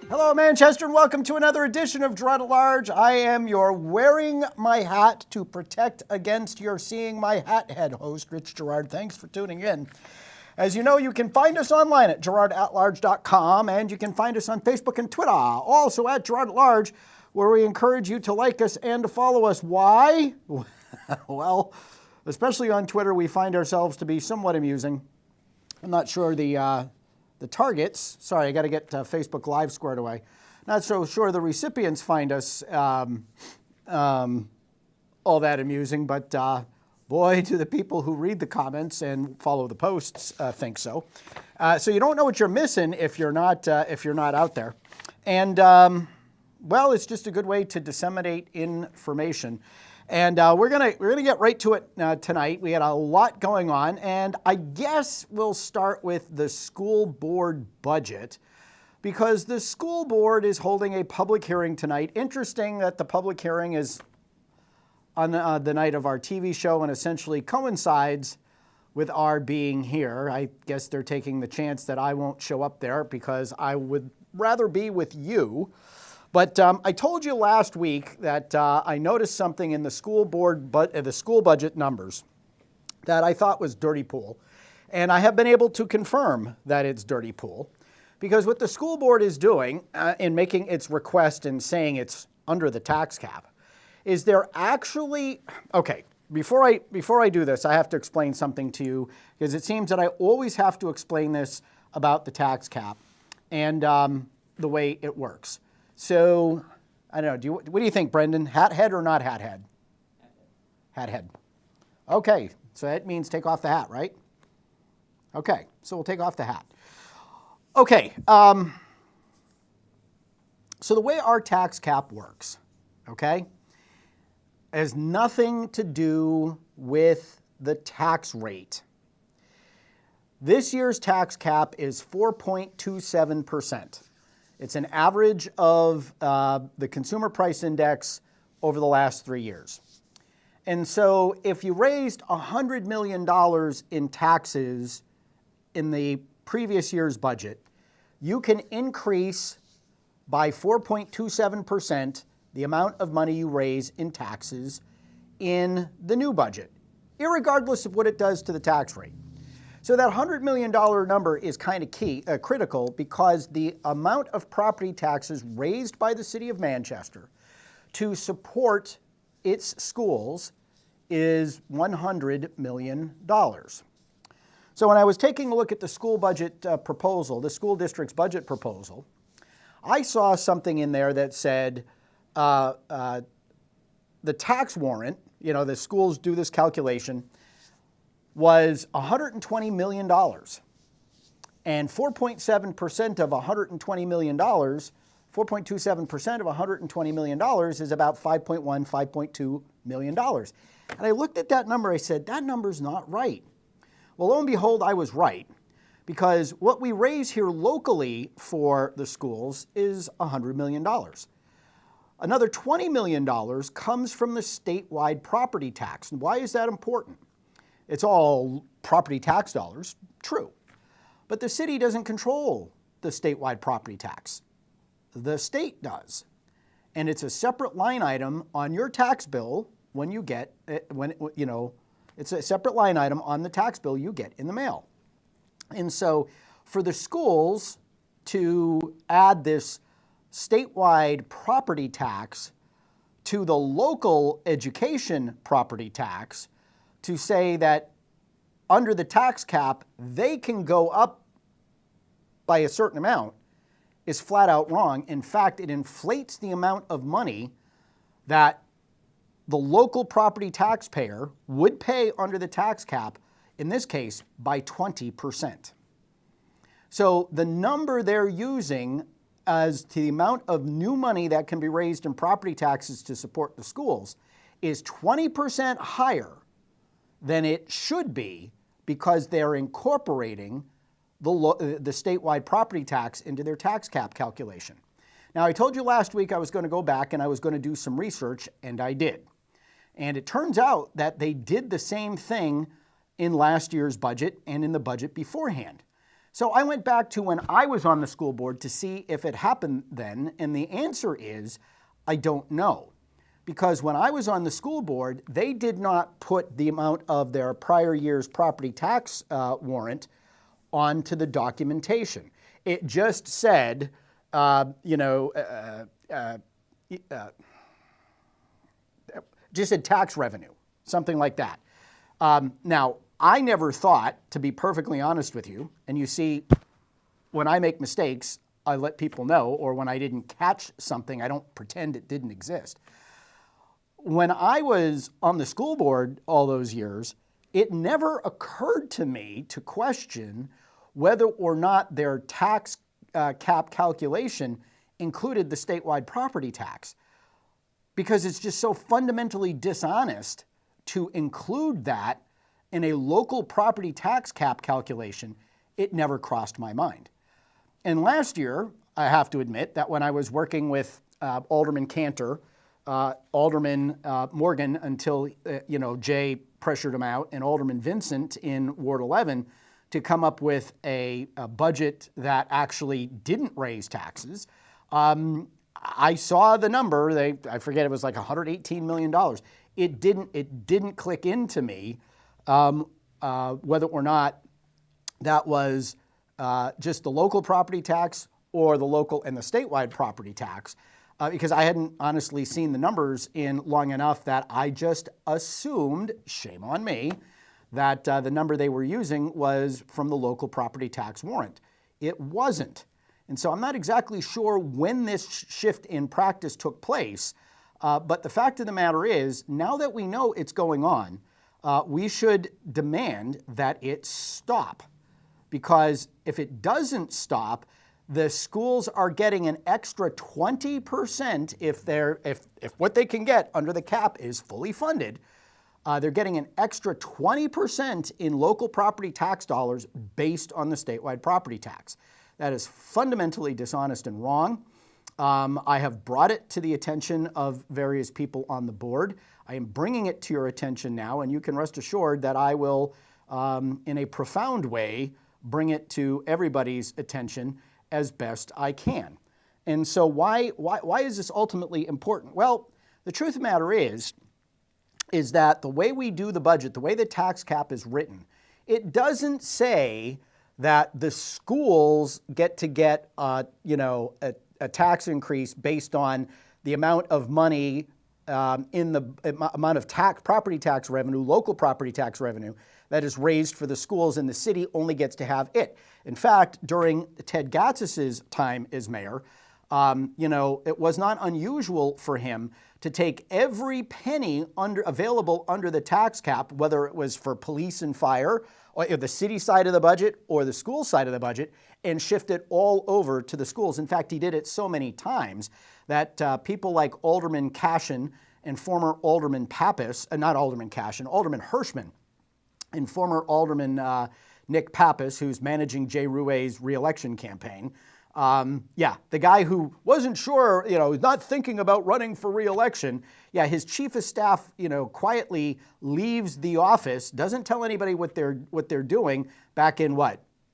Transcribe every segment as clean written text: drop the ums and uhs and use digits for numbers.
Hello, Manchester, and welcome to another edition of Girard at Large. I am your wearing my hat to protect against your seeing my hat head host, Rich Girard. Thanks for tuning in. As you know, you can find us online at girardatlarge.com, and you can find us on Facebook and Twitter, also at Girard at Large, where we encourage you to like us and to follow us. Why? Well, especially on Twitter, we find ourselves to be somewhat amusing. I'm not sure the targets, sorry, I got to get Facebook Live squared away. Not so sure the recipients find us all that amusing, but boy, do the people who read the comments and follow the posts think so. So you don't know what you're missing if you're not out there. And well, it's just a good way to disseminate information. And we're gonna get right to it tonight. We had a lot going on, and I guess we'll start with the school board budget, because the school board is holding a public hearing tonight. Interesting that the public hearing is on the night of our TV show and essentially coincides with our being here. I guess they're taking the chance that I won't show up there because I would rather be with you. But I told you last week that I noticed something in the school board, the school budget numbers that I thought was dirty pool. And I have been able to confirm that it's dirty pool, because what the school board is doing in making its request and saying it's under the tax cap is they're actually, okay, before I do this, I have to explain something to you, because it seems that I always have to explain this about the tax cap and the way it works. So, I don't know, what do you think, Brendan? Hat head or not hat head? Hat head. Okay, so that means take off the hat, right? Okay, so we'll take off the hat. Okay, so the way our tax cap works, okay, has nothing to do with the tax rate. This year's tax cap is 4.27%. It's an average of the consumer price index over the last 3 years. And so if you raised $100 million in taxes in the previous year's budget, you can increase by 4.27% the amount of money you raise in taxes in the new budget, irregardless of what it does to the tax rate. So that $100 million number is kind of critical, because the amount of property taxes raised by the city of Manchester to support its schools is $100 million. So when I was taking a look at the school budget proposal, the school district's budget proposal, I saw something in there that said the tax warrant, you know, the schools do this calculation, was $120 million. And 4.7% of $120 million, 4.27% of $120 million is about $5.1, $5.2 million. And I looked at that number, I said, that number's not right. Well, lo and behold, I was right, because what we raise here locally for the schools is $100 million. Another $20 million comes from the statewide property tax. And why is that important? It's all property tax dollars, true. But the city doesn't control the statewide property tax. The state does. And it's a separate line item on your tax bill when you get, it's a separate line item on the tax bill you get in the mail. And so for the schools to add this statewide property tax to the local education property tax, to say that under the tax cap they can go up by a certain amount, is flat out wrong. In fact, it inflates the amount of money that the local property taxpayer would pay under the tax cap, in this case, by 20%. So the number they're using as to the amount of new money that can be raised in property taxes to support the schools is 20% higher than it should be, because they're incorporating the statewide property tax into their tax cap calculation. Now, I told you last week I was going to go back and I was going to do some research, and I did. And it turns out that they did the same thing in last year's budget and in the budget beforehand. So I went back to when I was on the school board to see if it happened then, and the answer is, I don't know. Because when I was on the school board, they did not put the amount of their prior year's property tax warrant onto the documentation. It just said, just said tax revenue, something like that. Now, I never thought, to be perfectly honest with you, and you see, when I make mistakes, I let people know, or when I didn't catch something, I don't pretend it didn't exist. When I was on the school board all those years, it never occurred to me to question whether or not their tax cap calculation included the statewide property tax, because it's just so fundamentally dishonest to include that in a local property tax cap calculation. It never crossed my mind. And last year, I have to admit that when I was working with Alderman Cantor, Alderman Morgan until Jay pressured him out, and Alderman Vincent in Ward 11 to come up with a budget that actually didn't raise taxes. I saw the number. I forget, it was like $118 million. It didn't click into me whether or not that was just the local property tax or the local and the statewide property tax, because I hadn't honestly seen the numbers in long enough that I just assumed, shame on me, that the number they were using was from the local property tax warrant. It wasn't. And so I'm not exactly sure when this shift in practice took place, but the fact of the matter is, now that we know it's going on, we should demand that it stop. Because if it doesn't stop, the schools are getting an extra 20% if what they can get under the cap is fully funded. They're getting an extra 20% in local property tax dollars based on the statewide property tax. That is fundamentally dishonest and wrong. I have brought it to the attention of various people on the board. I am bringing it to your attention now, and you can rest assured that I will, in a profound way, bring it to everybody's attention as best I can. And so why is this ultimately important? Well, the truth of the matter is that the way we do the budget, the way the tax cap is written, it doesn't say that the schools get a tax increase based on the amount of money in the amount of property tax revenue, local property tax revenue that is raised for the schools, and the city only gets to have it. In fact, during Ted Gatsis's time as mayor, it was not unusual for him to take every penny available under the tax cap, whether it was for police and fire, or the city side of the budget or the school side of the budget, and shift it all over to the schools. In fact, he did it so many times that people like Alderman Cashin and former Alderman Pappas, Alderman Hirschman, and former Alderman Nick Pappas, who's managing Jay Ruais' re-election campaign. The guy who wasn't sure, not thinking about running for re-election. His chief of staff, quietly leaves the office, doesn't tell anybody what they're doing back in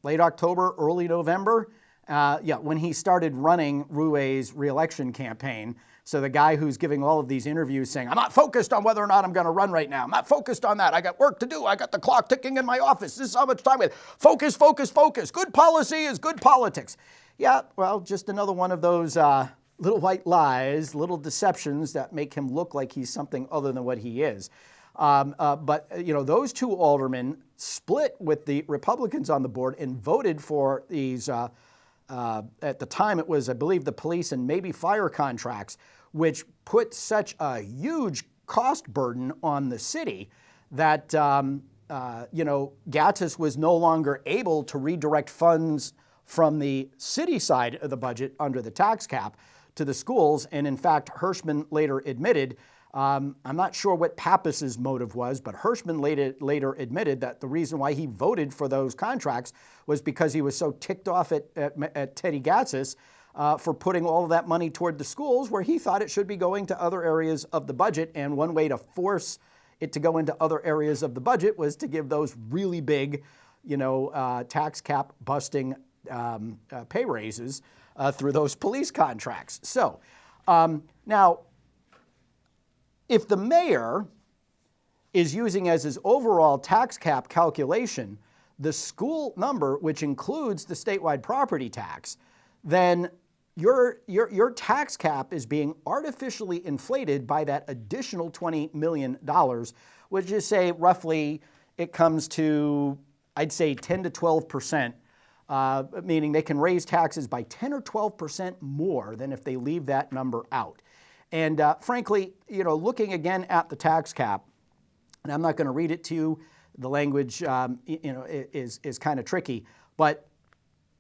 late October, early November, when he started running Ruais' re-election campaign. So the guy who's giving all of these interviews saying, I'm not focused on whether or not I'm going to run right now. I'm not focused on that. I got work to do. I got the clock ticking in my office. This is how much time we have. Focus, focus, focus. Good policy is good politics. Yeah, well, just another one of those little white lies, little deceptions that make him look like he's something other than what he is. But those two aldermen split with the Republicans on the board and voted for these, at the time it was, I believe, the police and maybe fire contracts, which put such a huge cost burden on the city that, Gattis was no longer able to redirect funds from the city side of the budget under the tax cap to the schools. And in fact, Hirschman later admitted, I'm not sure what Pappas's motive was, but Hirschman later admitted that the reason why he voted for those contracts was because he was so ticked off at Teddy Gatsis for putting all of that money toward the schools, where he thought it should be going to other areas of the budget. And one way to force it to go into other areas of the budget was to give those really big, tax cap busting pay raises through those police contracts. So now, if the mayor is using as his overall tax cap calculation the school number, which includes the statewide property tax, then your tax cap is being artificially inflated by that additional $20 million, which is, say, roughly, it comes to, I'd say, 10 to 12%, meaning they can raise taxes by 10 or 12% more than if they leave that number out. And frankly, looking again at the tax cap, and I'm not going to read it to you, the language is kind of tricky, but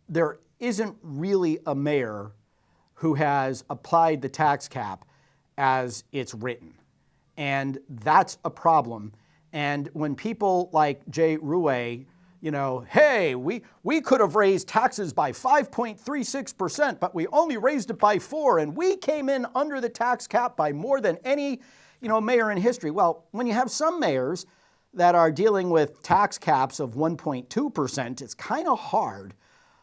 there isn't really a mayor who has applied the tax cap as it's written. And that's a problem. And when people like Jay Ruais, hey, we could have raised taxes by 5.36%, but we only raised it by 4%, and we came in under the tax cap by more than any, mayor in history. Well, when you have some mayors that are dealing with tax caps of 1.2%, it's kind of hard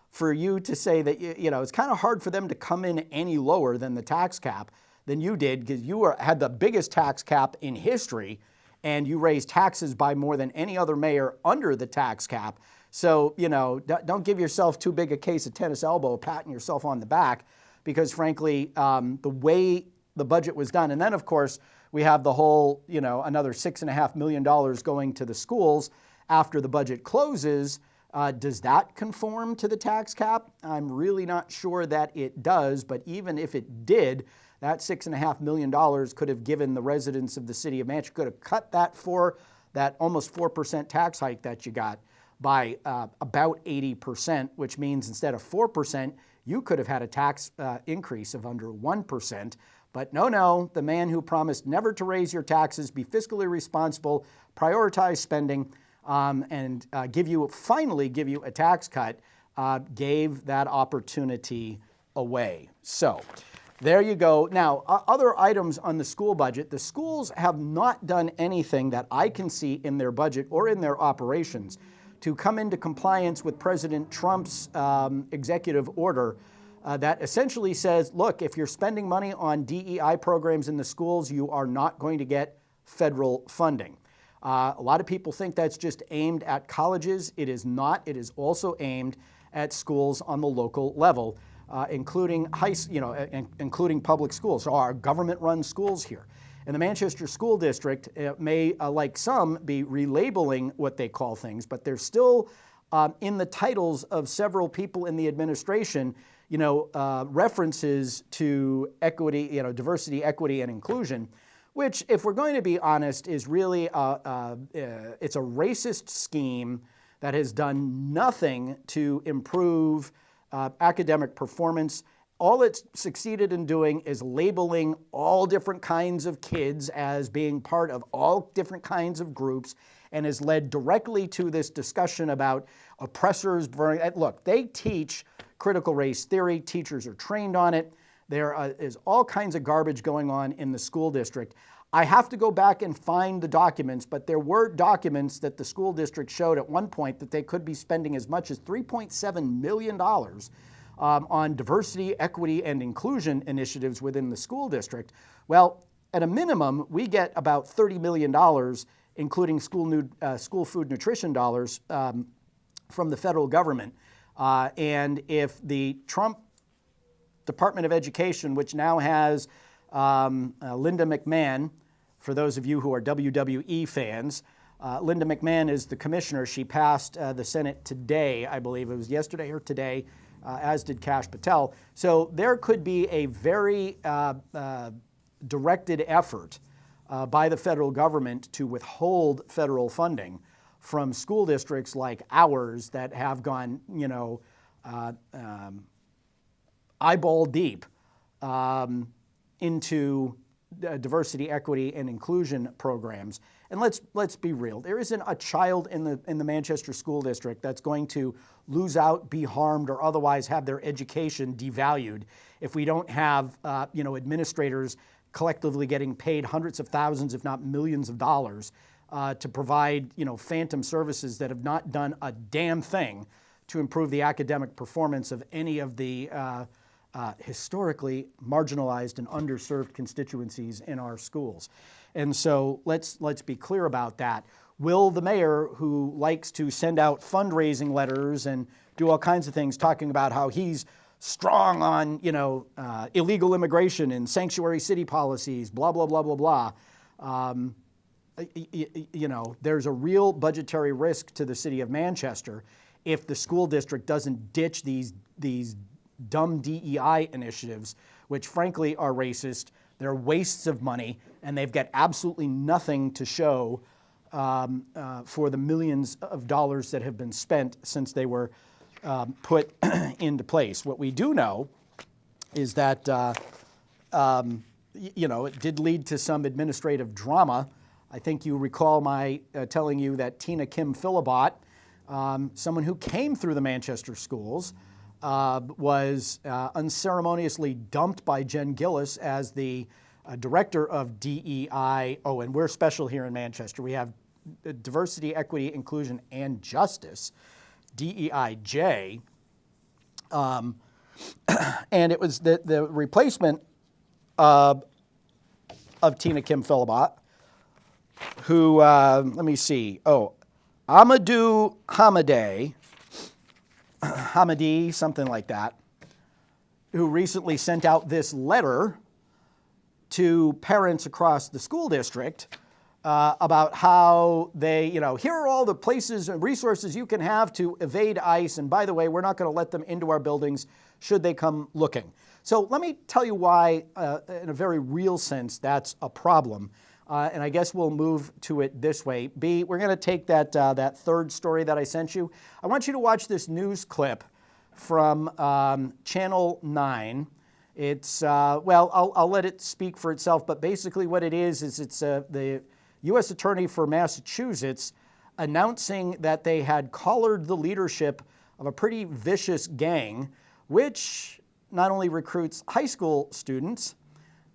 for you to say that, it's kind of hard for them to come in any lower than the tax cap than you did, because you had the biggest tax cap in history, and you raised taxes by more than any other mayor under the tax cap. So, don't give yourself too big a case of tennis elbow, patting yourself on the back, because frankly, the way the budget was done, and then of course, we have the whole, another $6.5 million going to the schools after the budget closes. Does that conform to the tax cap? I'm really not sure that it does, but even if it did, that $6.5 million could have given the residents of the city of Manchester, could have cut that almost 4% tax hike that you got by about 80%, which means instead of 4%, you could have had a tax increase of under 1%. But no, the man who promised never to raise your taxes, be fiscally responsible, prioritize spending, and finally give you a tax cut, gave that opportunity away. So there you go. Now, other items on the school budget. The schools have not done anything that I can see in their budget or in their operations to come into compliance with President Trump's executive order that essentially says, look, if you're spending money on DEI programs in the schools, you are not going to get federal funding. A lot of people think that's just aimed at colleges. It is not. It is also aimed at schools on the local level, including including public schools. So our government-run schools here. And the Manchester School District may, like some, be relabeling what they call things, but they're still in the titles of several people in the administration, references to equity, diversity, equity, and inclusion, which, if we're going to be honest, is really it's a racist scheme that has done nothing to improve academic performance. All it's succeeded in doing is labeling all different kinds of kids as being part of all different kinds of groups, and has led directly to this discussion about oppressors. Look, they teach critical race theory. Teachers are trained on it. There is all kinds of garbage going on in the school district. I have to go back and find the documents, but there were documents that the school district showed at one point that they could be spending as much as $3.7 million on diversity, equity, and inclusion initiatives within the school district. Well, at a minimum, we get about $30 million, including school food nutrition dollars from the federal government. And if the Trump Department of Education, which now has Linda McMahon, for those of you who are WWE fans, Linda McMahon is the commissioner. She passed the Senate today, I believe it was yesterday or today, as did Kash Patel. So there could be a very directed effort by the federal government to withhold federal funding from school districts like ours that have gone, eyeball deep into diversity, equity, and inclusion programs. And let's be real. There isn't a child in the Manchester School District that's going to lose out, be harmed, or otherwise have their education devalued if we don't have administrators collectively getting paid hundreds of thousands, if not millions of dollars to provide, phantom services that have not done a damn thing to improve the academic performance of any of the historically marginalized and underserved constituencies in our schools. And so let's be clear about that. Will the mayor, who likes to send out fundraising letters and do all kinds of things talking about how he's strong on, illegal immigration and sanctuary city policies, blah, blah, blah, blah, blah, there's a real budgetary risk to the city of Manchester if the school district doesn't ditch these dumb DEI initiatives, which frankly are racist. They're wastes of money, and they've got absolutely nothing to show for the millions of dollars that have been spent since they were put into place. What we do know is that it did lead to some administrative drama. I think you recall my telling you that Tina Kim Philibot, someone who came through the Manchester schools, was unceremoniously dumped by Jen Gillis as the director of DEI. Oh, and we're special here in Manchester. We have Diversity, Equity, Inclusion, and Justice, DEIJ. And it was the replacement of Tina Kim Philibot, who, let me see, Amadou Hamadi, something like that, who recently sent out this letter to parents across the school district about how they, here are all the places and resources you can have to evade ICE, and by the way, we're not going to let them into our buildings should they come looking. So let me tell you why, in a very real sense, that's a problem. And I guess we'll move to it this way. B, we're going to take that third story that I sent you. I want you to watch this news clip from Channel 9. It's, I'll let it speak for itself, but basically what it is it's the U.S. Attorney for Massachusetts announcing that they had collared the leadership of a pretty vicious gang, which not only recruits high school students,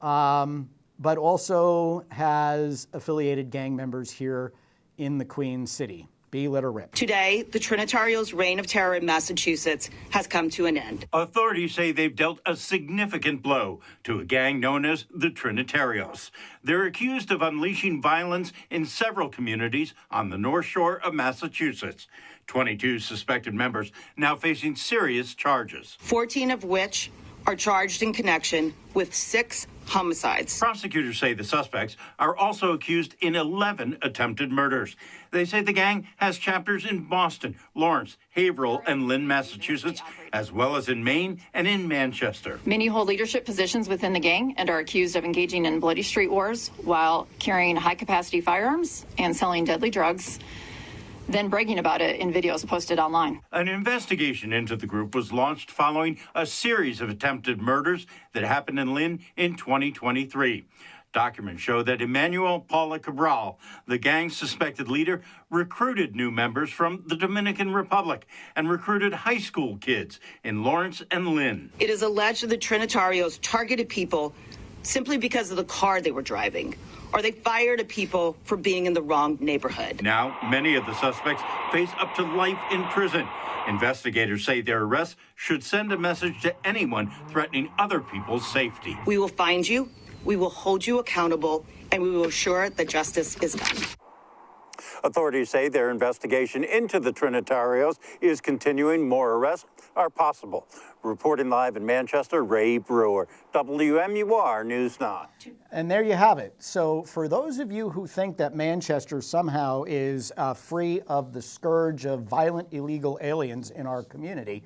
but also has affiliated gang members here in the Queen City. B, let her rip. Today, the Trinitarios' reign of terror in Massachusetts has come to an end. Authorities say they've dealt a significant blow to a gang known as the Trinitarios. They're accused of unleashing violence in several communities on the North Shore of Massachusetts. 22 suspected members now facing serious charges. 14 of which are charged in connection with 6 homicides. Prosecutors say the suspects are also accused in 11 attempted murders. They say the gang has chapters in Boston, Lawrence, Haverhill, and Lynn, Massachusetts, as well as in Maine and in Manchester. Many hold leadership positions within the gang and are accused of engaging in bloody street wars while carrying high-capacity firearms and selling deadly drugs, then bragging about it in videos posted online. An investigation into the group was launched following a series of attempted murders that happened in Lynn in 2023. Documents show that Emmanuel Paula Cabral, the gang's suspected leader, recruited new members from the Dominican Republic and recruited high school kids in Lawrence and Lynn. It is alleged that the Trinitarios targeted people simply because of the car they were driving, or they fired at people for being in the wrong neighborhood. Now, many of the suspects face up to life in prison. Investigators say their arrests should send a message to anyone threatening other people's safety. We will find you, we will hold you accountable, and we will ensure that justice is done. Authorities say their investigation into the Trinitarios is continuing. More arrests are possible. Reporting live in Manchester, Ray Brewer, WMUR News 9. And there you have it. So for those of you who think that Manchester somehow is free of the scourge of violent illegal aliens in our community,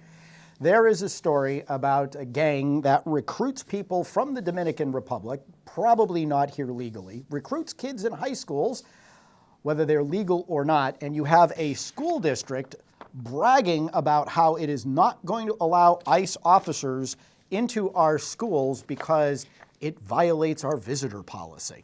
there is a story about a gang that recruits people from the Dominican Republic, probably not here legally, recruits kids in high schools, whether they're legal or not, and you have a school district bragging about how it is not going to allow ICE officers into our schools because it violates our visitor policy.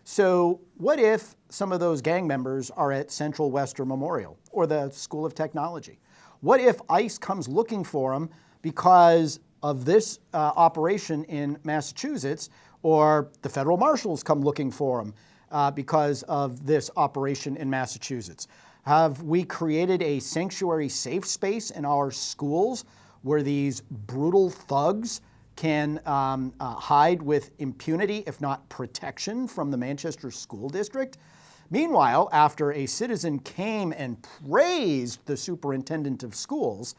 So what if some of those gang members are at Central Western Memorial or the School of Technology? What if ICE comes looking for them because of this operation in Massachusetts, or the federal marshals come looking for them because of this operation in Massachusetts? Have we created a sanctuary safe space in our schools where these brutal thugs can hide with impunity, if not protection, from the Manchester School District? Meanwhile, after a citizen came and praised the superintendent of schools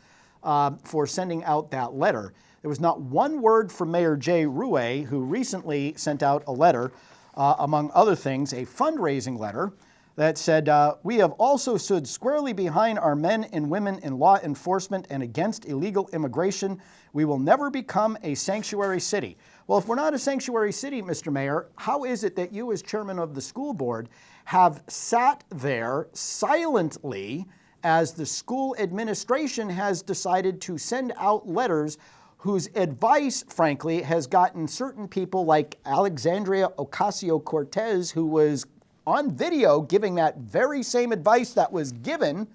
for sending out that letter, there was not one word from Mayor Jay Ruais, who recently sent out a letter, among other things, a fundraising letter that said, we have also stood squarely behind our men and women in law enforcement and against illegal immigration. We will never become a sanctuary city. Well, if we're not a sanctuary city, Mr. Mayor, how is it that you as chairman of the school board have sat there silently as the school administration has decided to send out letters whose advice, frankly, has gotten certain people like Alexandria Ocasio-Cortez, who was on video giving that very same advice that was given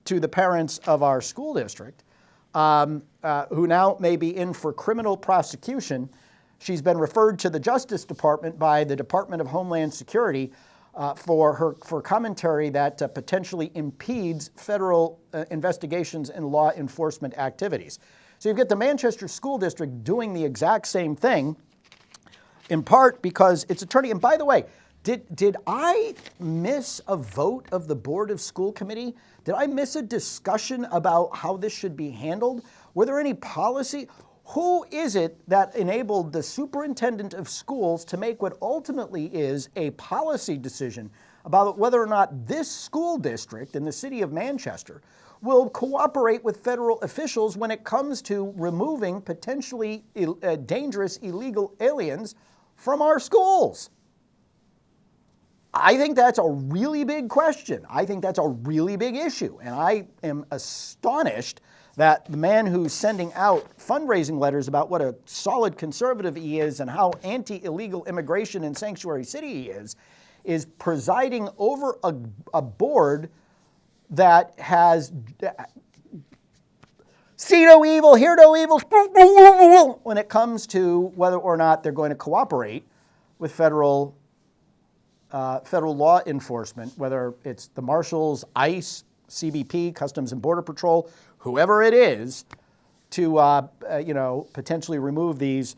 to the parents of our school district, who now may be in for criminal prosecution. She's been referred to the Justice Department by the Department of Homeland Security for commentary that potentially impedes federal investigations and law enforcement activities. So you've got the Manchester School District doing the exact same thing, in part because its attorney, and by the way, did I miss a vote of the Board of School Committee? Did I miss a discussion about how this should be handled? Were there any policy? Who is it that enabled the superintendent of schools to make what ultimately is a policy decision about whether or not this school district in the city of Manchester will cooperate with federal officials when it comes to removing potentially dangerous illegal aliens from our schools? I think that's a really big question. I think that's a really big issue. And I am astonished that the man who's sending out fundraising letters about what a solid conservative he is and how anti-illegal immigration in Sanctuary City he is presiding over a board that has see no evil, hear no evil, when it comes to whether or not they're going to cooperate with federal law enforcement, whether it's the marshals, ICE, CBP, Customs and Border Patrol, whoever it is, to potentially remove these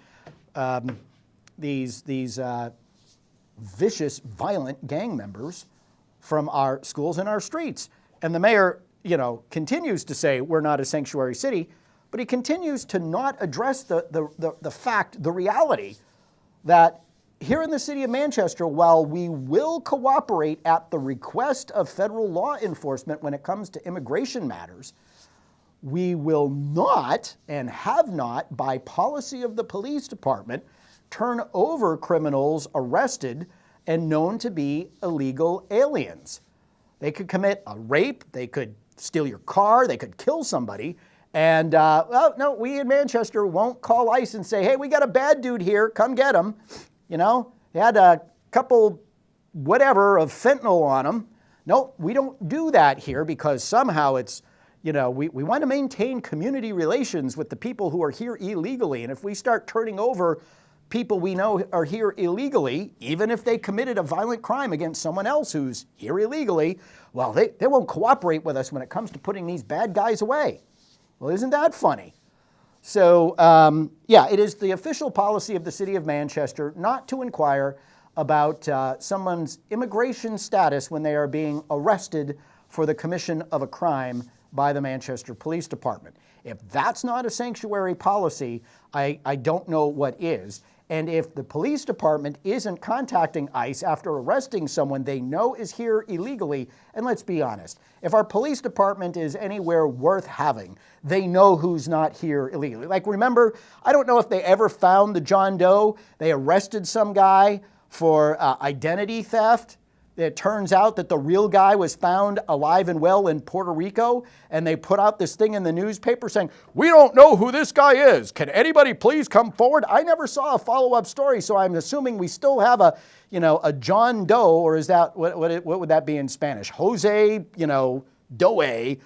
vicious, violent gang members from our schools and our streets. And the mayor, continues to say we're not a sanctuary city, but he continues to not address the fact, the reality that here in the city of Manchester, while we will cooperate at the request of federal law enforcement when it comes to immigration matters, we will not and have not, by policy of the police department, turn over criminals arrested and known to be illegal aliens. They could commit a rape, they could steal your car, they could kill somebody, and no, we in Manchester won't call ICE and say, hey, we got a bad dude here, come get him. He had a couple whatever of fentanyl on him. No, we don't do that here because somehow it's, we want to maintain community relations with the people who are here illegally. And if we start turning over people we know are here illegally, even if they committed a violent crime against someone else who's here illegally, well, they won't cooperate with us when it comes to putting these bad guys away. Well, isn't that funny? So, it is the official policy of the city of Manchester not to inquire about someone's immigration status when they are being arrested for the commission of a crime by the Manchester Police Department. If that's not a sanctuary policy, I don't know what is. And if the police department isn't contacting ICE after arresting someone they know is here illegally, and let's be honest, if our police department is anywhere worth having, they know who's not here illegally. Like, remember, I don't know if they ever found the John Doe. They arrested some guy for identity theft. It turns out that the real guy was found alive and well in Puerto Rico, and they put out this thing in the newspaper saying, we don't know who this guy is. Can anybody please come forward? I never saw a follow-up story, so I'm assuming we still have a John Doe, or is that, what would that be in Spanish? Jose, Doe,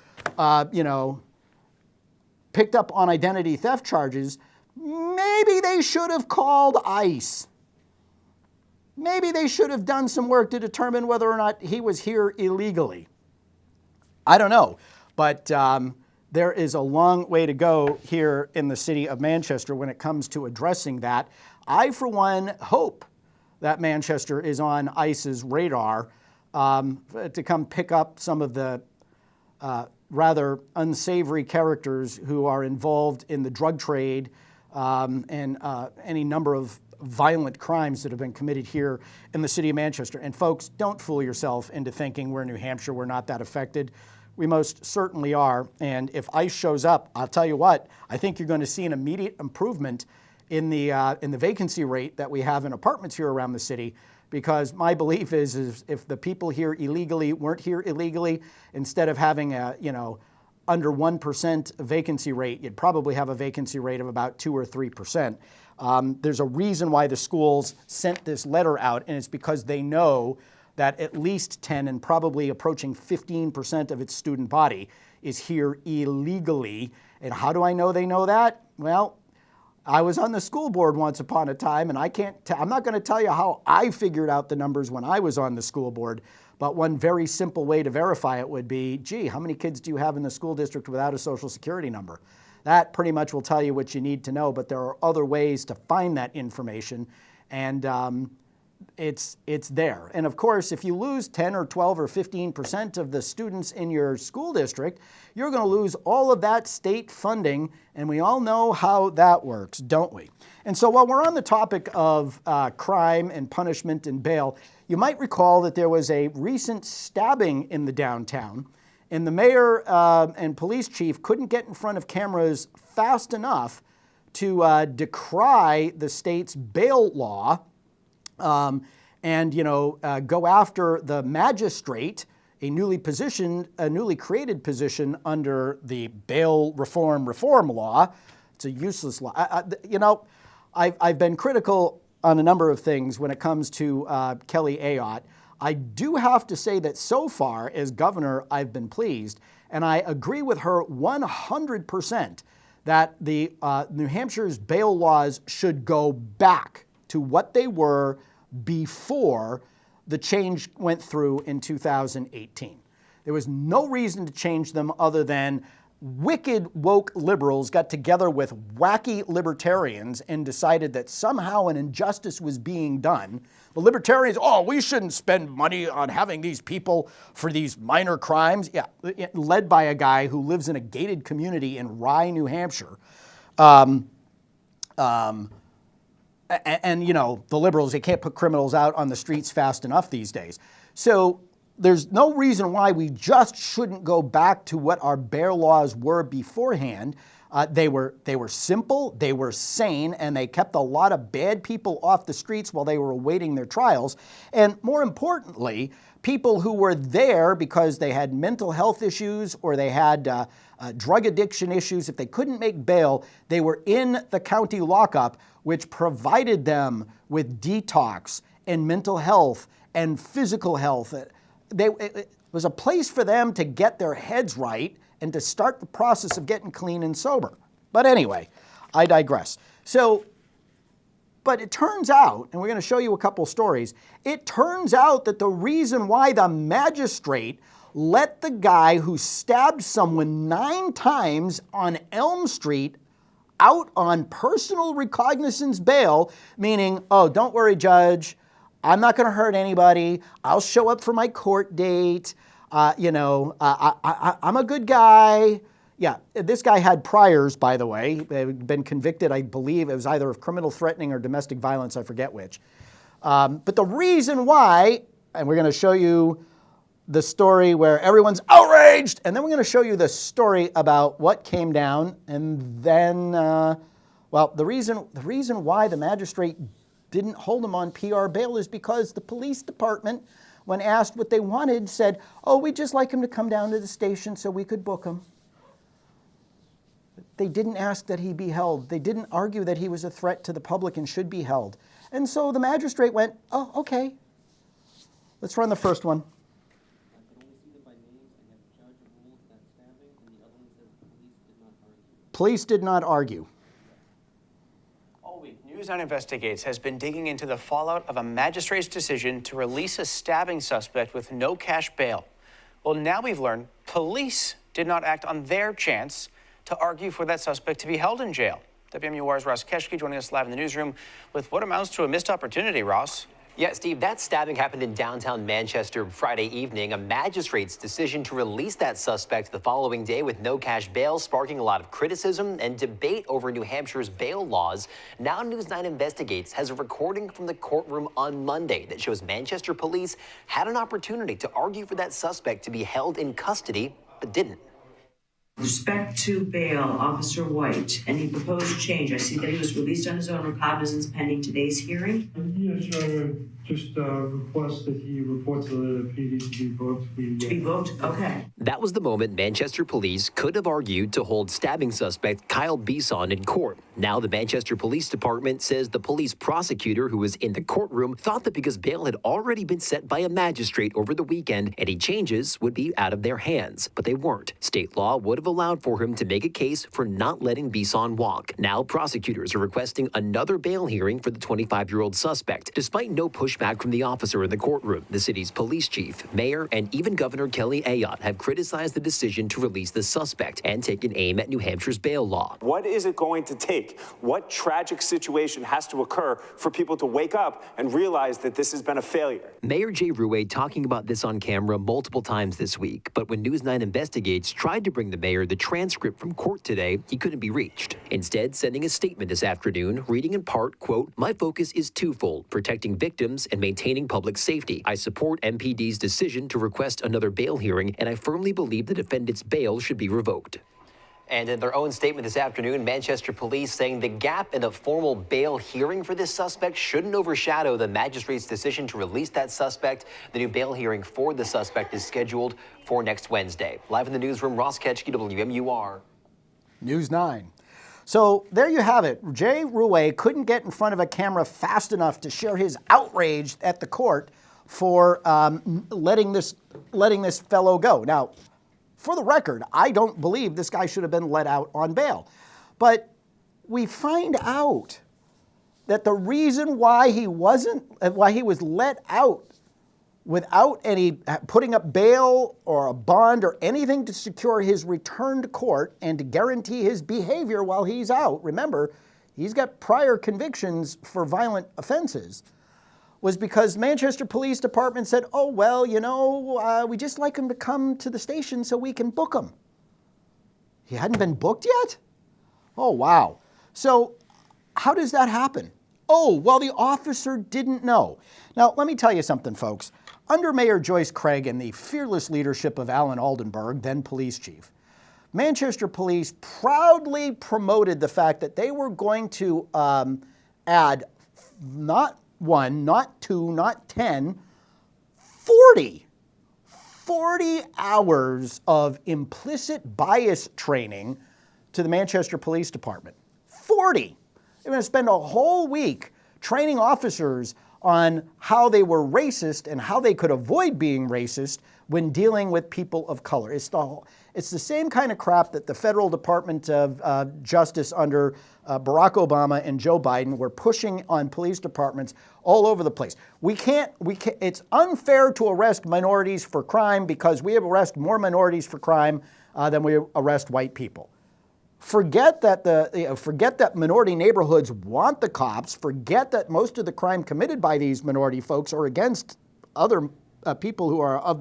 picked up on identity theft charges. Maybe they should have called ICE. maybe they should have done some work to determine whether or not he was here illegally. I don't know, but there is a long way to go here in the city of Manchester when it comes to addressing that. I, for one, hope that Manchester is on ICE's radar to come pick up some of the rather unsavory characters who are involved in the drug trade and any number of violent crimes that have been committed here in the city of Manchester. And folks, don't fool yourself into thinking we're New Hampshire, we're not that affected. We most certainly are. And if ICE shows up, I'll tell you what, I think you're going to see an immediate improvement in the vacancy rate that we have in apartments here around the city. Because my belief is if the people here illegally weren't here illegally, instead of having a, under 1% vacancy rate, you'd probably have a vacancy rate of about 2 or 3%. There's a reason why the schools sent this letter out, and it's because they know that at least 10 and probably approaching 15% of its student body is here illegally. And how do I know they know that? Well, I was on the school board once upon a time, and I'm not going to tell you how I figured out the numbers when I was on the school board, but one very simple way to verify it would be, gee, how many kids do you have in the school district without a social security number? That pretty much will tell you what you need to know, but there are other ways to find that information, and it's there. And of course, if you lose 10 or 12 or 15% of the students in your school district, you're going to lose all of that state funding, and we all know how that works, don't we? And so while we're on the topic of crime and punishment and bail, you might recall that there was a recent stabbing in the downtown, and the mayor and police chief couldn't get in front of cameras fast enough to decry the state's bail law and go after the magistrate, a newly created position under the bail reform law. It's a useless law. I've been critical on a number of things when it comes to Kelly Ayotte. I do have to say that so far as governor, I've been pleased, and I agree with her 100% that the New Hampshire's bail laws should go back to what they were before the change went through in 2018. There was no reason to change them other than wicked woke liberals got together with wacky libertarians and decided that somehow an injustice was being done. The libertarians, we shouldn't spend money on having these people for these minor crimes. Yeah, led by a guy who lives in a gated community in Rye, New Hampshire. And the liberals, they can't put criminals out on the streets fast enough these days. So there's no reason why we just shouldn't go back to what our bail laws were beforehand. They were simple, they were sane, and they kept a lot of bad people off the streets while they were awaiting their trials. And more importantly, people who were there because they had mental health issues or they had drug addiction issues, if they couldn't make bail, they were in the county lockup, which provided them with detox and mental health and physical health. It was a place for them to get their heads right and to start the process of getting clean and sober. But anyway, I digress. But it turns out, and we're going to show you a couple stories, it turns out that the reason why the magistrate let the guy who stabbed someone 9 times on Elm Street out on personal recognizance bail, meaning, don't worry, judge, I'm not going to hurt anybody. I'll show up for my court date. I'm a good guy. Yeah, this guy had priors, by the way. He'd been convicted, I believe, it was either of criminal threatening or domestic violence, I forget which. But the reason why, and we're going to show you the story where everyone's outraged, and then we're going to show you the story about what came down, and then, the reason why the magistrate didn't hold him on PR bail is because the police department, when asked what they wanted, said, we'd just like him to come down to the station so we could book him. They didn't ask that he be held. They didn't argue that he was a threat to the public and should be held. And so the magistrate went, okay. Let's run the first one. Police did not argue. All week, News 9 Investigates has been digging into the fallout of a magistrate's decision to release a stabbing suspect with no cash bail. Well, now we've learned police did not act on their chance to argue for that suspect to be held in jail. WMUR's Ross Keshke joining us live in the newsroom with what amounts to a missed opportunity, Ross. Yeah, Steve, that stabbing happened in downtown Manchester Friday evening. A magistrate's decision to release that suspect the following day with no cash bail, sparking a lot of criticism and debate over New Hampshire's bail laws. Now News 9 Investigates has a recording from the courtroom on Monday that shows Manchester police had an opportunity to argue for that suspect to be held in custody, but didn't. With respect to bail, Officer White, any proposed change? I see that he was released on his own recognizance pending today's hearing. Yes, Your Honor. Just request that he reports the PD to be booked. To be booked? Okay. That was the moment Manchester police could have argued to hold stabbing suspect Kyle Beeson in court. Now the Manchester Police Department says the police prosecutor who was in the courtroom thought that because bail had already been set by a magistrate over the weekend, any changes would be out of their hands. But they weren't. State law would have allowed for him to make a case for not letting Beeson walk. Now prosecutors are requesting another bail hearing for the 25-year-old suspect. Despite no pushback from the officer in the courtroom, the city's police chief, mayor, and even Governor Kelly Ayotte have criticized the decision to release the suspect and taken aim at New Hampshire's bail law. What is it going to take? What tragic situation has to occur for people to wake up and realize that this has been a failure? Mayor Jay Ruais talking about this on camera multiple times this week, but when News 9 Investigates tried to bring the mayor the transcript from court today, he couldn't be reached. Instead, sending a statement this afternoon, reading in part, quote, "My focus is twofold, protecting victims and maintaining public safety. I support MPD's decision to request another bail hearing, and I firmly believe the defendant's bail should be revoked." And in their own statement this afternoon, Manchester police saying the gap in a formal bail hearing for this suspect shouldn't overshadow the magistrate's decision to release that suspect. The new bail hearing for the suspect is scheduled for next Wednesday. Live in the newsroom, Ross Keshke, WMUR. News 9. So there you have it. Jay Ruais couldn't get in front of a camera fast enough to share his outrage at the court for letting this fellow go. Now, for the record, I don't believe this guy should have been let out on bail. But we find out that the reason why he was let out without any putting up bail or a bond or anything to secure his return to court and to guarantee his behavior while he's out, remember, he's got prior convictions for violent offenses, was because Manchester Police Department said, oh, well, you know, we just like him to come to the station so we can book him. He hadn't been booked yet? Oh, wow. So how does that happen? Oh, well, the officer didn't know. Now, let me tell you something, folks. Under Mayor Joyce Craig and the fearless leadership of Alan Aldenberg, then police chief, Manchester Police proudly promoted the fact that they were going to add not 1, not 2, not 10, 40 hours of implicit bias training to the Manchester Police Department. 40. They're going to spend a whole week training officers on how they were racist and how they could avoid being racist when dealing with people of color. It's the same kind of crap that the Federal Department of Justice under Barack Obama and Joe Biden were pushing on police departments all over the place. It's unfair to arrest minorities for crime because we arrest more minorities for crime than we arrest white people. Forget that minority neighborhoods want the cops. Forget that most of the crime committed by these minority folks are against other people who are of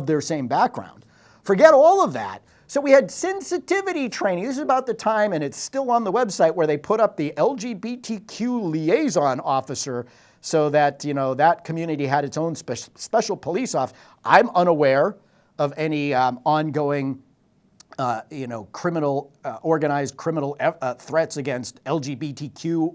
their same background. Forget all of that. So we had sensitivity training. This is about the time, and it's still on the website, where they put up the LGBTQ liaison officer so that, you know, that community had its own special police officer. I'm unaware of any ongoing organized criminal threats against LGBTQ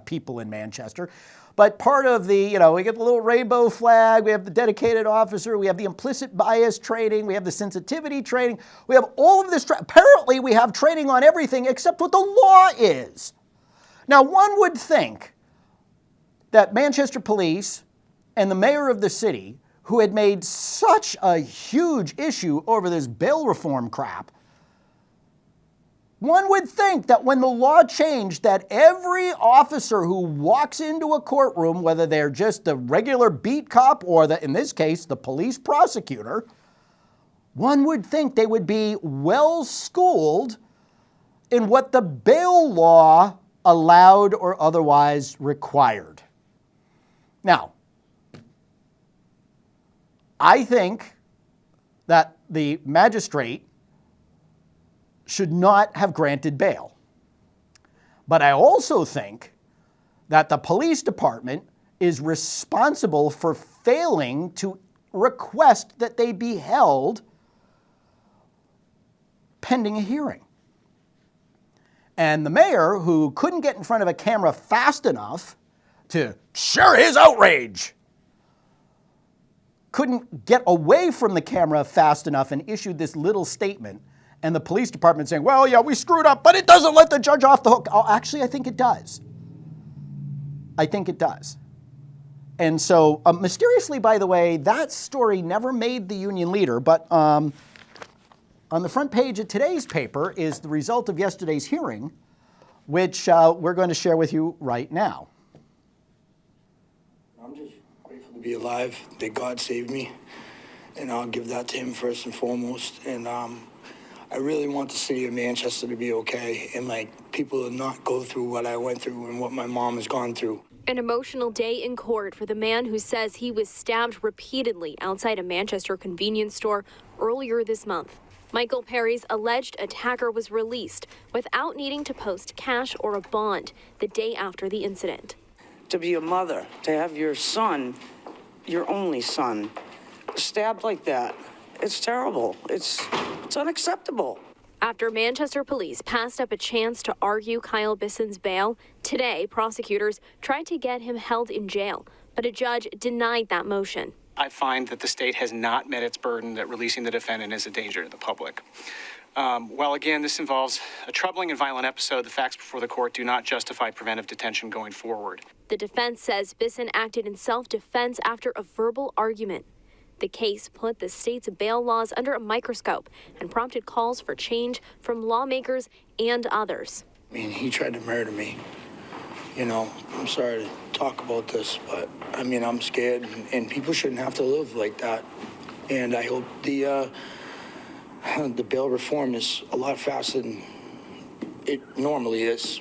people in Manchester. But part of the, we get the little rainbow flag, we have the dedicated officer, we have the implicit bias training, we have the sensitivity training, we have all of this. Apparently we have training on everything except what the law is. Now, one would think that Manchester Police and the mayor of the city, who had made such a huge issue over this bail reform crap, One would think that when the law changed, that every officer who walks into a courtroom, whether they're just the regular beat cop or in this case, the police prosecutor, one would think they would be well schooled in what the bail law allowed or otherwise required. Now, I think that the magistrate should not have granted bail. But I also think that the police department is responsible for failing to request that they be held pending a hearing. And the mayor, who couldn't get in front of a camera fast enough to share his outrage, couldn't get away from the camera fast enough and issued this little statement. And the police department saying, well, yeah, we screwed up, but it doesn't let the judge off the hook. Oh, actually, I think it does. I think it does. And so, mysteriously, by the way, that story never made the Union Leader, but on the front page of today's paper is the result of yesterday's hearing, which we're going to share with you right now. I'm just grateful to be alive, that God saved me, and I'll give that to him first and foremost. And I really want the city of Manchester to be okay, and people to not go through what I went through and what my mom has gone through. An emotional day in court for the man who says he was stabbed repeatedly outside a Manchester convenience store earlier this month. Michael Perry's alleged attacker was released without needing to post cash or a bond the day after the incident. To be a mother, to have your son, your only son, stabbed like that, it's terrible. It's unacceptable. After Manchester police passed up a chance to argue Kyle Bisson's bail, today prosecutors tried to get him held in jail, but a judge denied that motion. I find that the state has not met its burden that releasing the defendant is a danger to the public. While again, this involves a troubling and violent episode, the facts before the court do not justify preventive detention going forward. The defense says Bisson acted in self-defense after a verbal argument. The case put the state's bail laws under a microscope and prompted calls for change from lawmakers and others. I mean, he tried to murder me. You know, I'm sorry to talk about this, but I mean, I'm scared, and people shouldn't have to live like that. And I hope the bail reform is a lot faster than it normally is.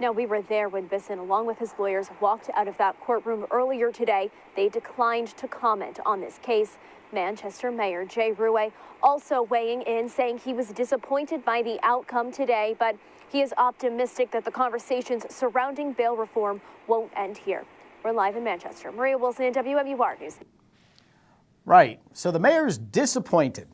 Now, we were there when Bisson, along with his lawyers, walked out of that courtroom earlier today. They declined to comment on this case. Manchester Mayor Jay Ruais also weighing in, saying he was disappointed by the outcome today, but he is optimistic that the conversations surrounding bail reform won't end here. We're live in Manchester. Maria Wilson, WMUR News. Right. So the mayor's disappointed.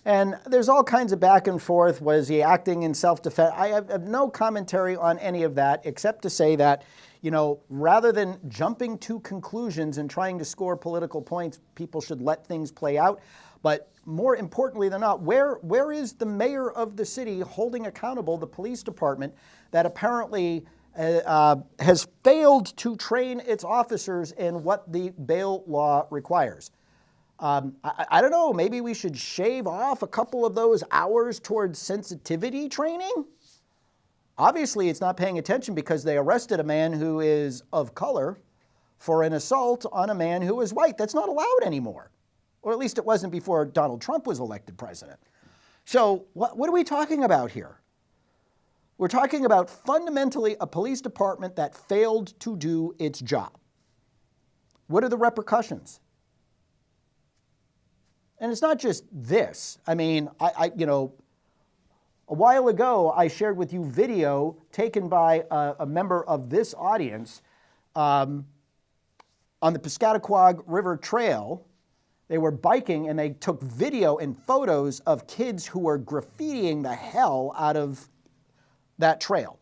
And there's all kinds of back and forth. Was he acting in self-defense? I have no commentary on any of that, except to say that, you know, rather than jumping to conclusions and trying to score political points, people should let things play out. But more importantly than not, where is the mayor of the city holding accountable the police department that apparently has failed to train its officers in what the bail law requires? I don't know, maybe we should shave off a couple of those hours towards sensitivity training? Obviously, it's not paying attention because they arrested a man who is of color for an assault on a man who is white. That's not allowed anymore. Or at least it wasn't before Donald Trump was elected president. So what are we talking about here? We're talking about fundamentally a police department that failed to do its job. What are the repercussions? And it's not just this. I mean, you know, a while ago, I shared with you video taken by a member of this audience on the Piscataquag River Trail. They were biking and they took video and photos of kids who were graffitiing the hell out of that trail,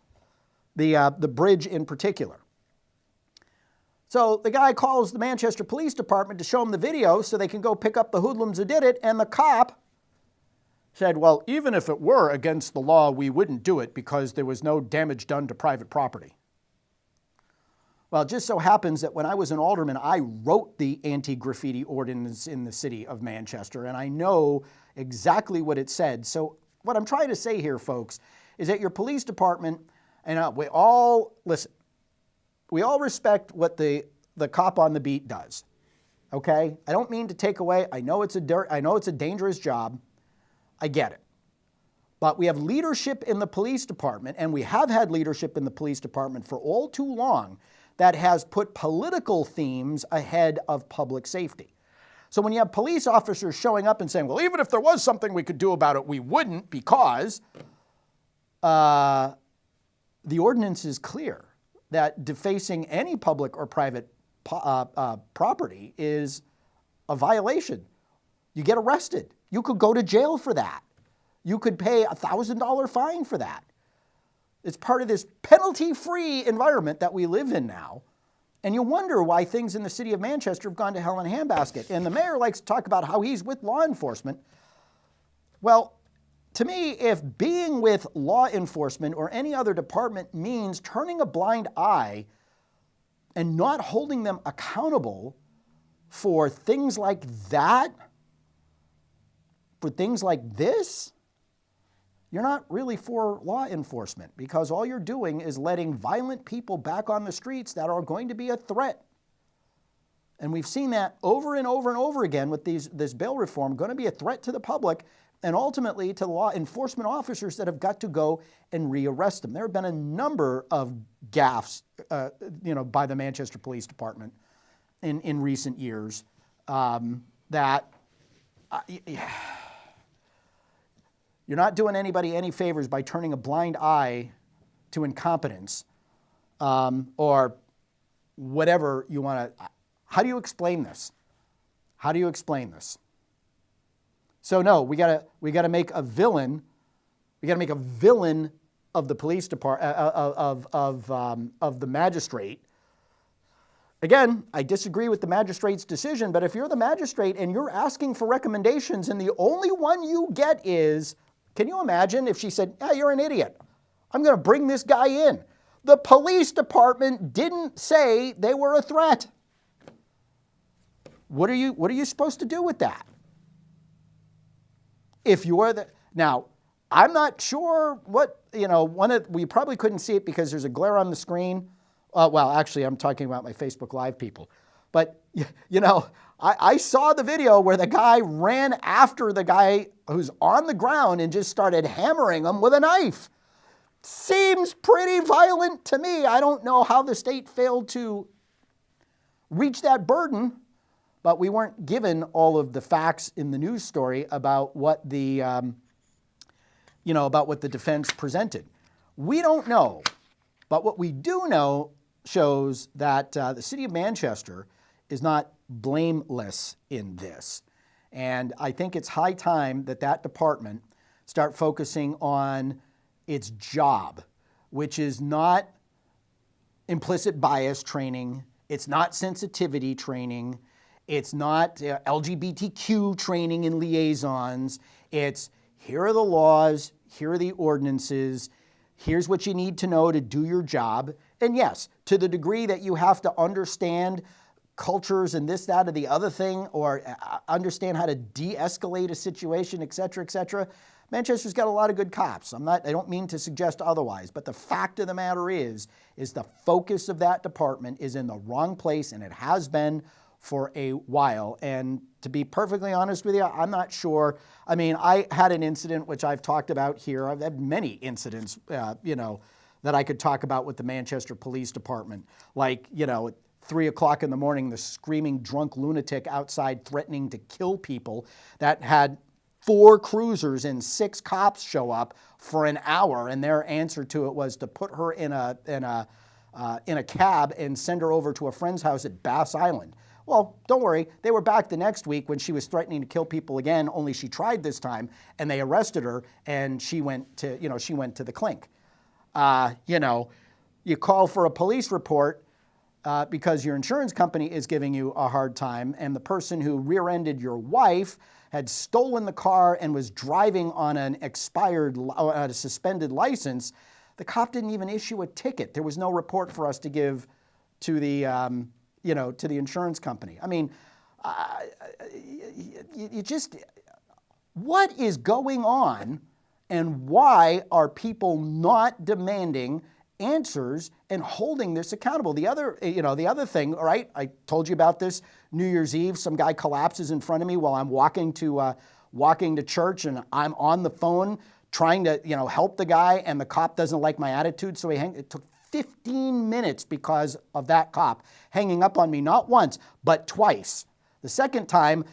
the bridge in particular. So the guy calls the Manchester Police Department to show him the video so they can go pick up the hoodlums who did it, and the cop said, well, even if it were against the law, we wouldn't do it because there was no damage done to private property. Well, it just so happens that when I was an alderman, I wrote the anti-graffiti ordinance in the city of Manchester, and I know exactly what it said. So what I'm trying to say here, folks, is that your police department, and we all respect what the cop on the beat does. Okay? I don't mean to take away. I know it's a dangerous job. I get it. But we have leadership in the police department, and we have had leadership in the police department for all too long that has put political themes ahead of public safety. So when you have police officers showing up and saying, well, even if there was something we could do about it, we wouldn't, because the ordinance is clear that defacing any public or private property is a violation. You get arrested. You could go to jail for that. You could pay a $1,000 fine for that. It's part of this penalty-free environment that we live in now. And you wonder why things in the city of Manchester have gone to hell in a handbasket. And the mayor likes to talk about how he's with law enforcement. Well, to me, if being with law enforcement or any other department means turning a blind eye and not holding them accountable for things like that, for things like this, you're not really for law enforcement, because all you're doing is letting violent people back on the streets that are going to be a threat. And we've seen that over and over and over again with this bail reform, going to be a threat to the public and ultimately to law enforcement officers that have got to go and rearrest them. There have been a number of gaffes, by the Manchester Police Department in recent years that... You're not doing anybody any favors by turning a blind eye to incompetence or whatever you want to. How do you explain this? How do you explain this? So no, we gotta make a villain. We gotta make a villain of the police department of the magistrate. Again, I disagree with the magistrate's decision, but if you're the magistrate and you're asking for recommendations and the only one you get is, can you imagine if she said, you're an idiot. I'm going to bring this guy in. The police department didn't say they were a threat. What are you supposed to do with that? If you're now, I'm not sure what, we probably couldn't see it because there's a glare on the screen. Well, actually, I'm talking about my Facebook Live people. But, I saw the video where the guy ran after the guy who's on the ground and just started hammering him with a knife. Seems pretty violent to me. I don't know how the state failed to reach that burden, but we weren't given all of the facts in the news story about what the, about what the defense presented. We don't know, but what we do know shows that the city of Manchester is not blameless in this. And I think it's high time that that department start focusing on its job, which is not implicit bias training. It's not sensitivity training. It's not LGBTQ training and liaisons. It's here are the laws, here are the ordinances, here's what you need to know to do your job. And yes, to the degree that you have to understand cultures and this, that, or the other thing, or understand how to de-escalate a situation, et cetera, Manchester's got a lot of good cops. I don't mean to suggest otherwise, but the fact of the matter is the focus of that department is in the wrong place, and it has been for a while. And to be perfectly honest with you, I'm not sure. I mean, I had an incident which I've talked about here. I've had many incidents, that I could talk about with the Manchester Police Department. Like, at 3 o'clock in the morning, the screaming drunk lunatic outside threatening to kill people that had 4 cruisers and 6 cops show up for an hour, and their answer to it was to put her in a cab and send her over to a friend's house at Bass Island. Well, don't worry. They were back the next week when she was threatening to kill people again, only she tried this time, and they arrested her, and she went to the clink. You call for a police report because your insurance company is giving you a hard time, and the person who rear-ended your wife had stolen the car and was driving on a suspended license. The cop didn't even issue a ticket. There was no report for us to give to the to the insurance company. I mean, what is going on And why are people not demanding answers and holding this accountable? The other thing, right? I told you about this New Year's Eve. Some guy collapses in front of me while I'm walking to church, and I'm on the phone trying to help the guy, and the cop doesn't like my attitude, so it took 15 minutes because of that cop hanging up on me, not once, but twice. The second time,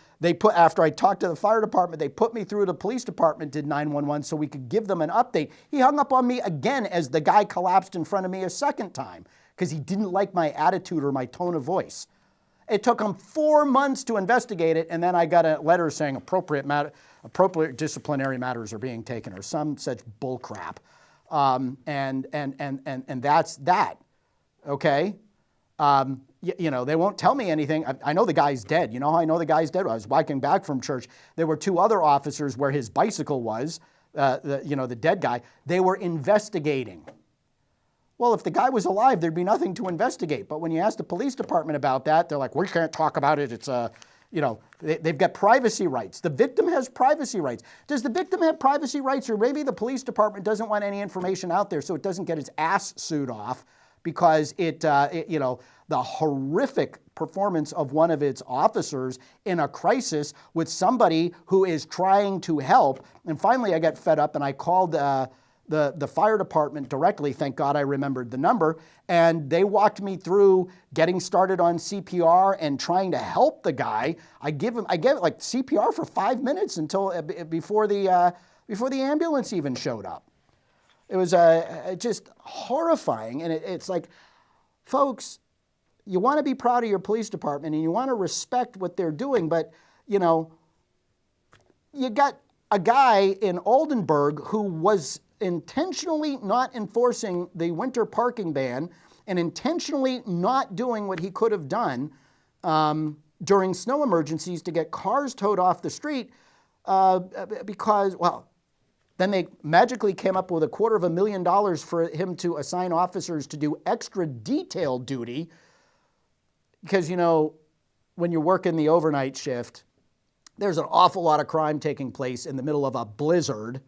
after I talked to the fire department, they put me through to the police department, did 911, so we could give them an update. He hung up on me again as the guy collapsed in front of me a second time because he didn't like my attitude or my tone of voice. It took him 4 months to investigate it, and then I got a letter saying appropriate disciplinary matters are being taken, or some such bull crap. And that's that, okay? They won't tell me anything. I know the guy's dead. You know how I know the guy's dead? I was walking back from church. There were 2 other officers where his bicycle was, the dead guy. They were investigating. Well, if the guy was alive, there'd be nothing to investigate. But when you ask the police department about that, they're like, we can't talk about it. It's they've got privacy rights. The victim has privacy rights. Does the victim have privacy rights, or maybe the police department doesn't want any information out there so it doesn't get its ass sued off because the horrific performance of one of its officers in a crisis with somebody who is trying to help. And finally, I got fed up and I called the fire department directly. Thank God I remembered the number. And they walked me through getting started on CPR and trying to help the guy. I gave it like CPR for 5 minutes before the ambulance even showed up. It was just horrifying. And it's like, folks, you want to be proud of your police department and you want to respect what they're doing, but you got a guy in Oldenburg who was intentionally not enforcing the winter parking ban and intentionally not doing what he could have done during snow emergencies to get cars towed off the street because, well, then they magically came up with $250,000 for him to assign officers to do extra detail duty because, when you're working the overnight shift, there's an awful lot of crime taking place in the middle of a blizzard.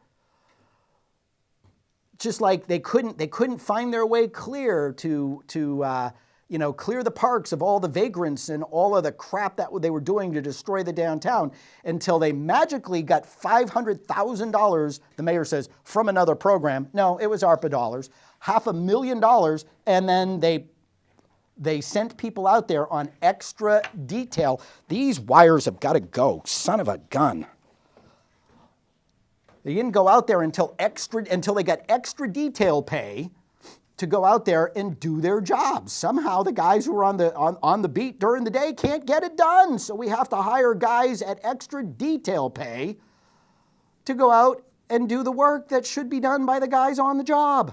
Just like they couldn't find their way clear to clear the parks of all the vagrants and all of the crap that they were doing to destroy the downtown until they magically got $500,000, the mayor says, from another program. No, it was ARPA dollars, $500,000, and then they sent people out there on extra detail. These wires have got to go, son of a gun. They didn't go out there until they got extra detail pay to go out there and do their jobs. Somehow the guys who are on the beat during the day can't get it done, so we have to hire guys at extra detail pay to go out and do the work that should be done by the guys on the job.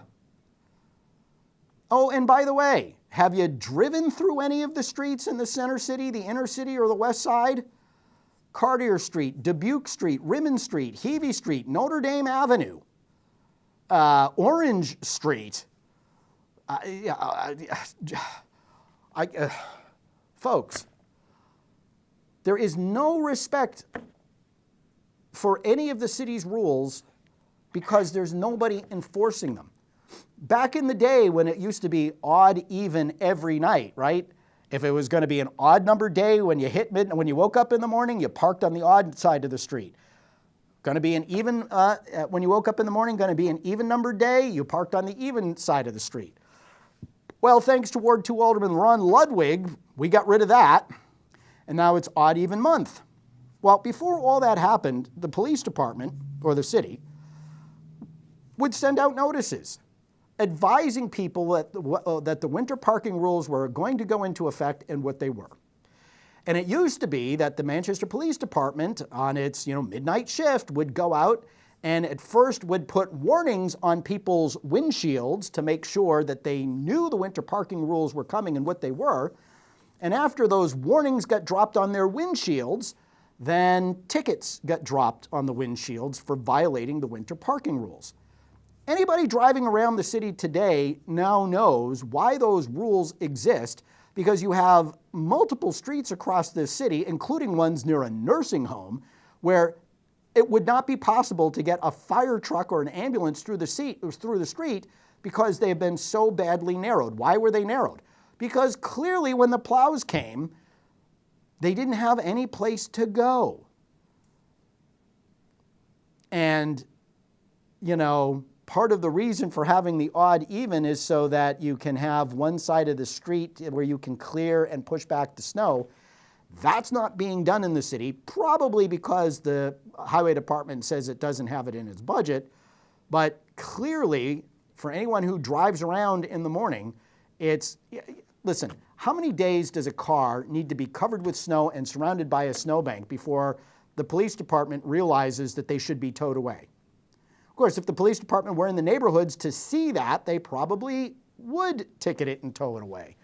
Oh, and by the way, have you driven through any of the streets in the center city, the inner city, or the west side? Cartier Street, Dubuque Street, Rimmon Street, Heavey Street, Notre Dame Avenue, Orange Street. Folks, there is no respect for any of the city's rules because there's nobody enforcing them. Back in the day when it used to be odd, even every night, right? If it was going to be an odd number day when you hit midnight, when you woke up in the morning, you parked on the odd side of the street. Going to be an even, when you woke up in the morning, going to be an even number day, you parked on the even side of the street. Well, thanks to Ward 2 Alderman Ron Ludwig, we got rid of that, and now it's odd, even month. Well, before all that happened, the police department, or the city, would send out notices advising people that the winter parking rules were going to go into effect and what they were. And it used to be that the Manchester Police Department on its midnight shift would go out and at first would put warnings on people's windshields to make sure that they knew the winter parking rules were coming and what they were. And after those warnings got dropped on their windshields, then tickets got dropped on the windshields for violating the winter parking rules. Anybody driving around the city today now knows why those rules exist, because you have multiple streets across this city, including ones near a nursing home, where it would not be possible to get a fire truck or an ambulance through the street because they have been so badly narrowed. Why were they narrowed? Because clearly when the plows came, they didn't have any place to go. And, you know, part of the reason for having the odd even is so that you can have one side of the street where you can clear and push back the snow. That's not being done in the city, probably because the highway department says it doesn't have it in its budget. But clearly, for anyone who drives around in the morning, listen, how many days does a car need to be covered with snow and surrounded by a snowbank before the police department realizes that they should be towed away? Of course, if the police department were in the neighborhoods to see that, they probably would ticket it and tow it away.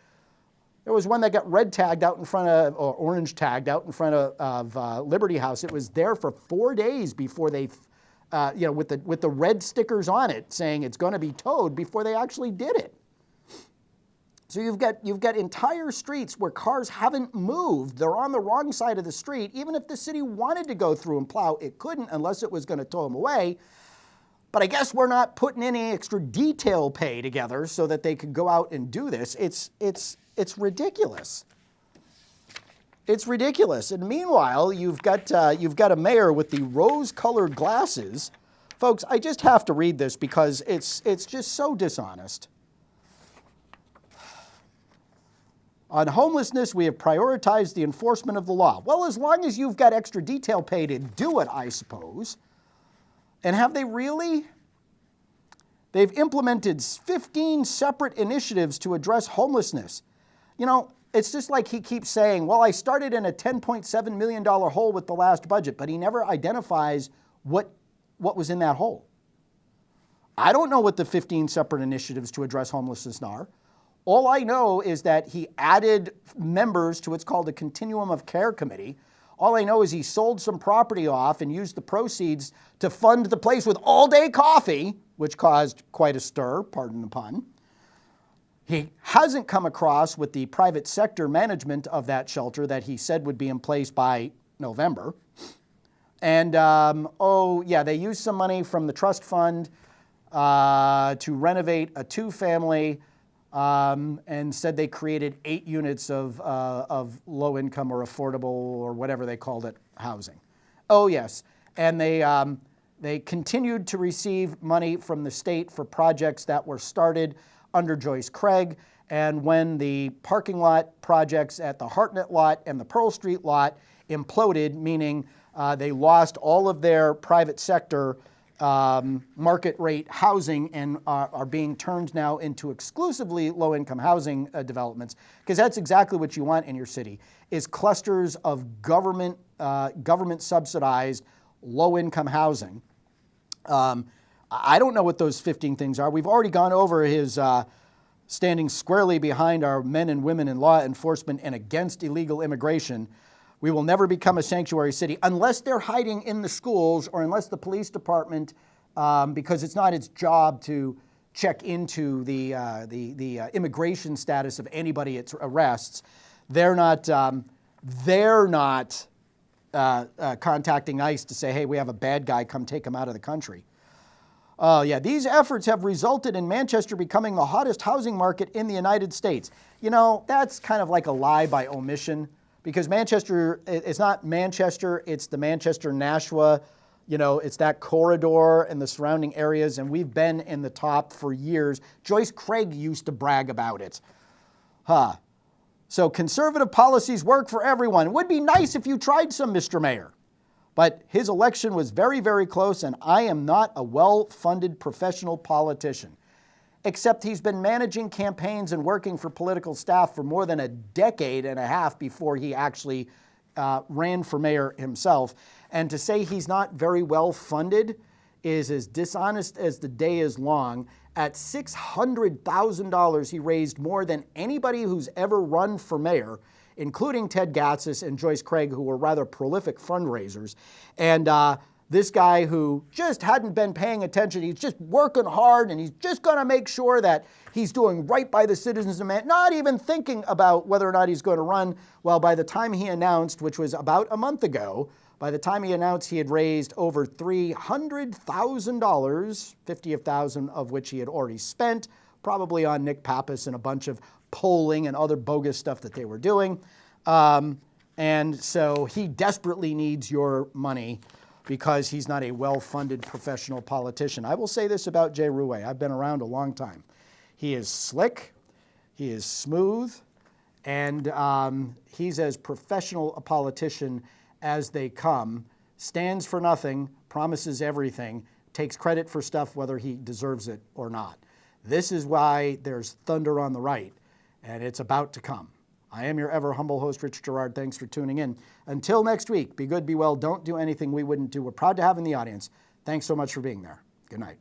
There was one that got red tagged out in front of, or orange tagged out in front of Liberty House. It was there for 4 days before they, with the red stickers on it saying it's going to be towed before they actually did it. So you've got entire streets where cars haven't moved. They're on the wrong side of the street. Even if the city wanted to go through and plow, it couldn't unless it was going to tow them away. But I guess we're not putting any extra detail pay together so that they could go out and do this. It's ridiculous. It's ridiculous. And meanwhile, you've got a mayor with the rose-colored glasses. Folks, I just have to read this because it's just so dishonest. On homelessness, we have prioritized the enforcement of the law. Well, as long as you've got extra detail pay to do it, I suppose. And have they really? They've implemented 15 separate initiatives to address homelessness. You know, it's just like he keeps saying, well, I started in a $10.7 million hole with the last budget, but he never identifies what was in that hole. I don't know what the 15 separate initiatives to address homelessness are. All I know is that he added members to what's called a Continuum of Care Committee. All I know is he sold some property off and used the proceeds to fund the place with all-day coffee, which caused quite a stir, pardon the pun. He hasn't come across with the private sector management of that shelter that he said would be in place by November. And, they used some money from the trust fund to renovate a two-family and said they created 8 units of low-income or affordable or whatever they called it housing. Oh, yes. And they continued to receive money from the state for projects that were started under Joyce Craig. And when the parking lot projects at the Hartnett lot and the Pearl Street lot imploded, meaning they lost all of their private sector market rate housing and are being turned now into exclusively low-income housing developments, because that's exactly what you want in your city, is clusters of government subsidized low-income housing. I don't know what those 15 things are. We've already gone over his standing squarely behind our men and women in law enforcement and against illegal immigration. We will never become a sanctuary city unless they're hiding in the schools or unless the police department, because it's not its job to check into the immigration status of anybody it arrests, they're not contacting ICE to say, hey, we have a bad guy, come take him out of the country. These efforts have resulted in Manchester becoming the hottest housing market in the United States. You know, that's kind of like a lie by omission. Because Manchester, it's not Manchester, it's the Manchester-Nashua, it's that corridor and the surrounding areas, and we've been in the top for years. Joyce Craig used to brag about it. So conservative policies work for everyone. It would be nice if you tried some, Mr. Mayor. But his election was very, very close, and I am not a well-funded professional politician. Except he's been managing campaigns and working for political staff for more than a decade and a half before he actually ran for mayor himself. And to say he's not very well funded is as dishonest as the day is long. At $600,000, he raised more than anybody who's ever run for mayor, including Ted Gatsis and Joyce Craig, who were rather prolific fundraisers. And this guy who just hadn't been paying attention, he's just working hard and he's just going to make sure that he's doing right by the citizens of Manchester, not even thinking about whether or not he's going to run. Well, by the time he announced, which was about a month ago, By the time he announced he had raised over $300,000, 50,000 of which he had already spent, probably on Nick Pappas and a bunch of polling and other bogus stuff that they were doing. And so he desperately needs your money because he's not a well-funded professional politician. I will say this about Jay Ruais. I've been around a long time. He is slick, he is smooth, and he's as professional a politician as they come, stands for nothing, promises everything, takes credit for stuff whether he deserves it or not. This is why there's thunder on the right, and it's about to come. I am your ever humble host, Rich Girard. Thanks for tuning in. Until next week, be good, be well, don't do anything we wouldn't do. We're proud to have in the audience. Thanks so much for being there. Good night.